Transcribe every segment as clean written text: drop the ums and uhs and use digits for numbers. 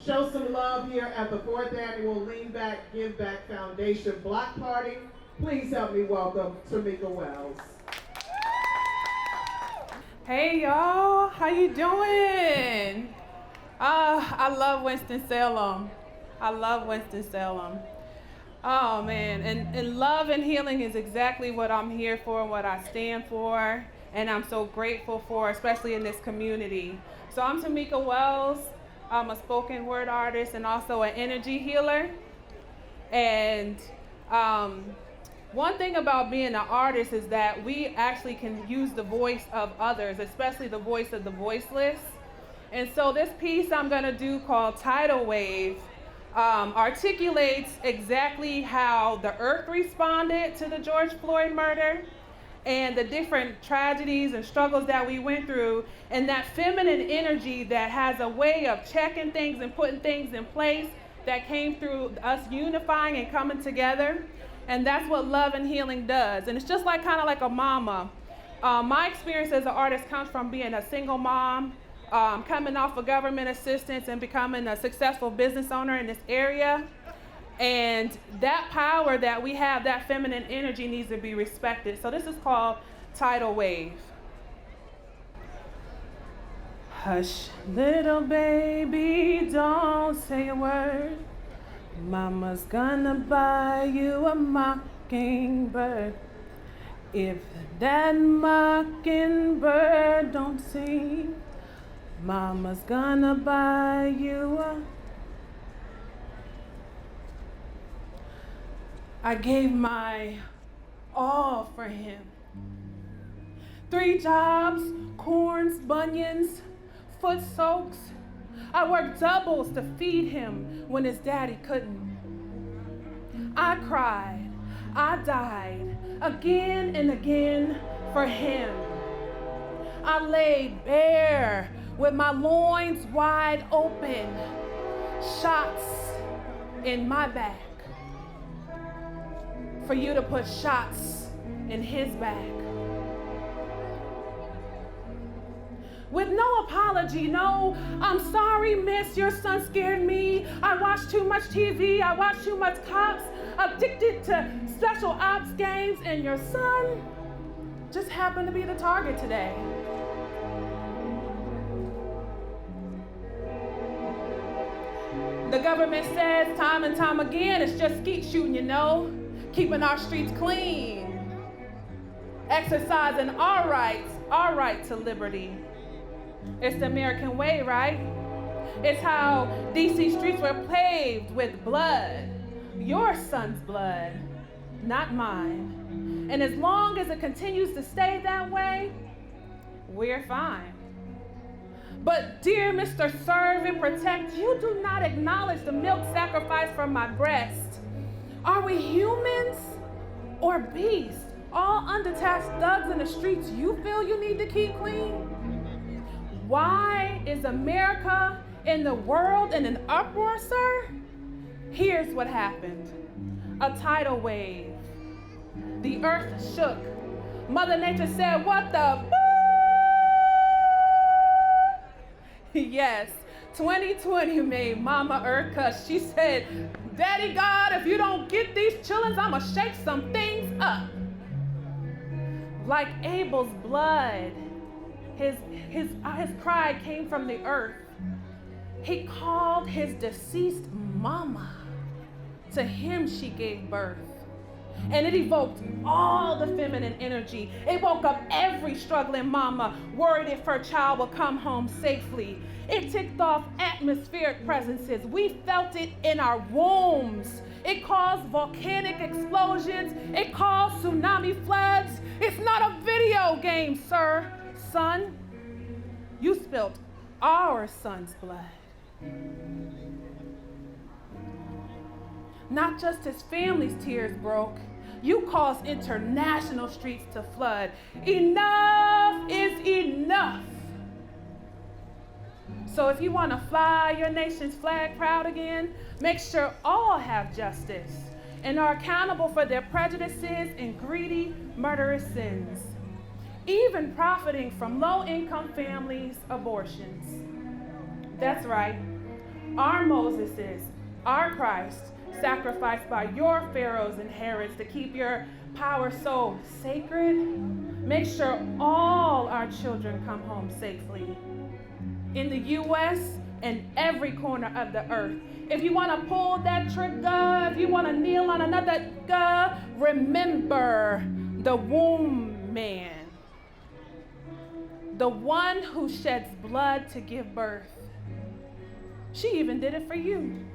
show some love here at the 4th Annual Leanback, Giveback Foundation Block Party. Please help me welcome Tamika Wells. Hey y'all, how you doing? I love Winston-Salem. I love Winston-Salem. Oh man, and love and healing is exactly what I'm here for, what I stand for, and I'm so grateful for, especially in this community. So I'm Tamika Wells. I'm a spoken word artist and also an energy healer. And one thing about being an artist is that we actually can use the voice of others, especially the voice of the voiceless. And so this piece I'm gonna do called Tidal Wave articulates exactly how the earth responded to the George Floyd murder and the different tragedies and struggles that we went through, and that feminine energy that has a way of checking things and putting things in place that came through us unifying and coming together. And that's what love and healing does. And it's just like kind of like a mama. My experience as an artist comes from being a single mom, coming off of government assistance and becoming a successful business owner in this area. And that power that we have, that feminine energy, needs to be respected. So this is called Tidal Wave. Hush, little baby, don't say a word. Mama's gonna buy you a mockingbird. If that mockingbird don't sing, Mama's gonna buy you a... I gave my all for him. 3 jobs, corns, bunions, foot soaks. I worked doubles to feed him when his daddy couldn't. I cried, I died again and again for him. I laid bare with my loins wide open, shots in my back, for you to put shots in his back. With no apology, no, I'm sorry, miss, your son scared me. I watched too much TV, I watched too much cops, addicted to special ops games, and your son just happened to be the target today. The government says time and time again it's just skeet shooting, you know, keeping our streets clean, exercising our right to liberty. It's the American way, right? It's how DC streets were paved with blood, your son's blood, not mine. And as long as it continues to stay that way, we're fine. But dear Mr. Serve and Protect, you do not acknowledge the milk sacrifice from my breast. Are we humans or beasts? All undetached thugs in the streets you feel you need to keep clean? Why is America and the world in an uproar, sir? Here's what happened. A tidal wave. The earth shook. Mother Nature said, what the Yes, 2020 made Mama Earth cuss. She said, Daddy God, if you don't get these chillins, I'ma shake some things up. Like Abel's blood, his cry came from the earth. He called his deceased mama. To him she gave birth. And it evoked all the feminine energy. It woke up every struggling mama, worried if her child would come home safely. It ticked off atmospheric presences. We felt it in our wombs. It caused volcanic explosions. It caused tsunami floods. It's not a video game, sir. Son, you spilled our son's blood. Not just his family's tears broke. You caused international streets to flood. Enough is enough. So if you want to fly your nation's flag proud again, make sure all have justice and are accountable for their prejudices and greedy, murderous sins, even profiting from low-income families' abortions. That's right. our Moseses, our Christ, sacrificed by your Pharaohs and Herods to keep your power so sacred. Make sure all our children come home safely. In the U.S. and every corner of the earth. If you want to pull that trigger, if you want to kneel on another trigger, remember the womb man. The one who sheds blood to give birth. She even did it for you.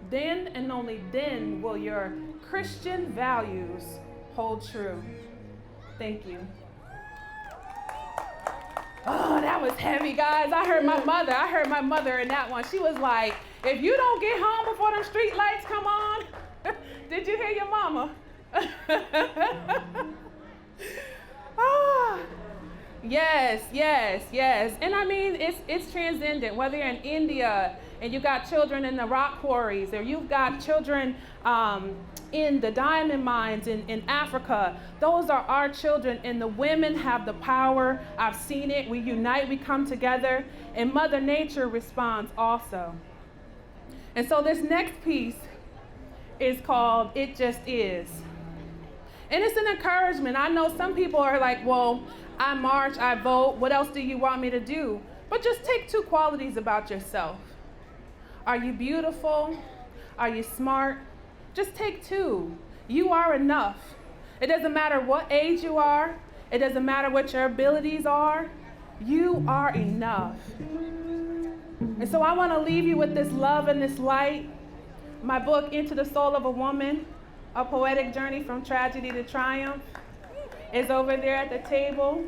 Then and only then will your Christian values hold true. Thank you. Oh, that was heavy, guys. I heard my mother in that one. She was like, if you don't get home before them street lights come on, did you hear your mama? Oh, yes. And I mean, it's transcendent, whether you're in India and you got children in the rock quarries, or you've got children in the diamond mines in Africa. Those are our children, and the women have the power. I've seen it. We unite, we come together, and Mother Nature responds also. And so this next piece is called It Just Is. And it's an encouragement. I know some people are like, well, I march, I vote, what else do you want me to do? But just take 2 qualities about yourself. Are you beautiful? Are you smart? Just take 2. You are enough. It doesn't matter what age you are. It doesn't matter what your abilities are. You are enough. And so I want to leave you with this love and this light. My book, Into the Soul of a Woman, A Poetic Journey from Tragedy to Triumph, is over there at the table.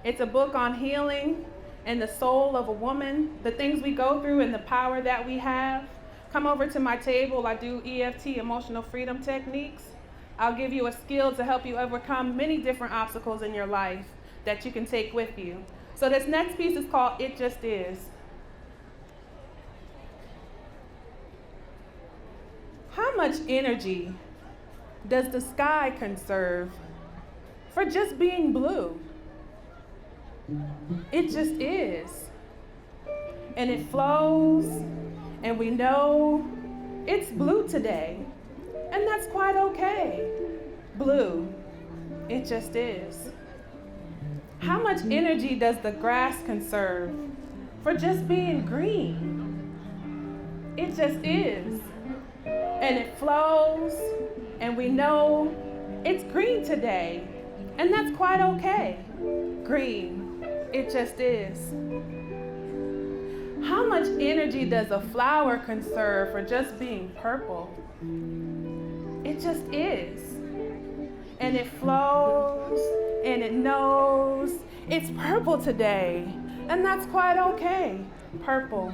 It's a book on healing and the soul of a woman, the things we go through and the power that we have. Come over to my table. I do EFT, emotional freedom techniques. I'll give you a skill to help you overcome many different obstacles in your life that you can take with you. So this next piece is called It Just Is. How much energy does the sky conserve for just being blue? It just is. And it flows, and we know it's blue today. And that's quite okay. Blue, it just is. How much energy does the grass conserve for just being green? It just is. And it flows, and we know it's green today. And that's quite okay. Green, it just is. How much energy does a flower conserve for just being purple? It just is. And it flows, and it knows it's purple today. And that's quite okay. Purple,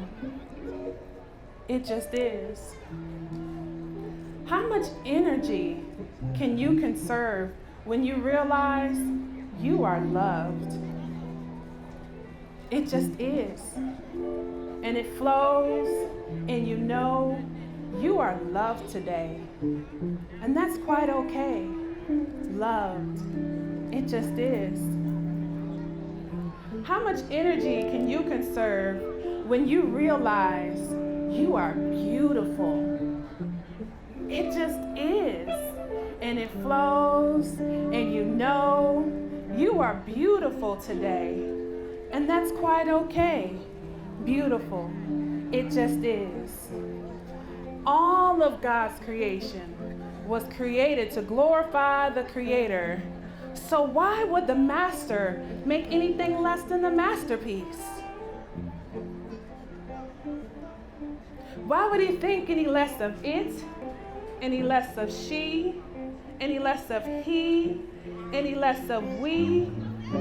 it just is. How much energy can you conserve when you realize you are loved? It just is. And it flows, and you know you are loved today. And that's quite okay. Loved. It just is. How much energy can you conserve when you realize you are beautiful? It just is. And it flows, and you know you are beautiful today. And that's quite okay. Beautiful. It just is. All of God's creation was created to glorify the Creator. So why would the master make anything less than the masterpiece? Why would he think any less of it, any less of she, any less of he, any less of we,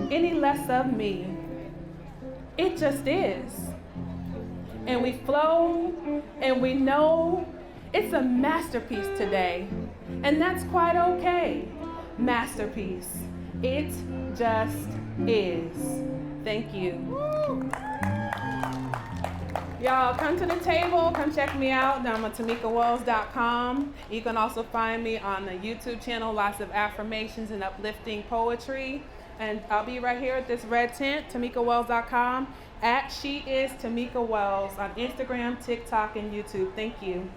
any less of me? It just is. And we flow, and we know it's a masterpiece today. And that's quite okay. Masterpiece. It just is. Thank you. Y'all, come to the table. Come check me out. I'm on TamikaWells.com. You can also find me on the YouTube channel. Lots of affirmations and uplifting poetry. And I'll be right here at this red tent, TamikaWells.com. at She Is Tamika Wells on Instagram, TikTok, and YouTube. Thank you.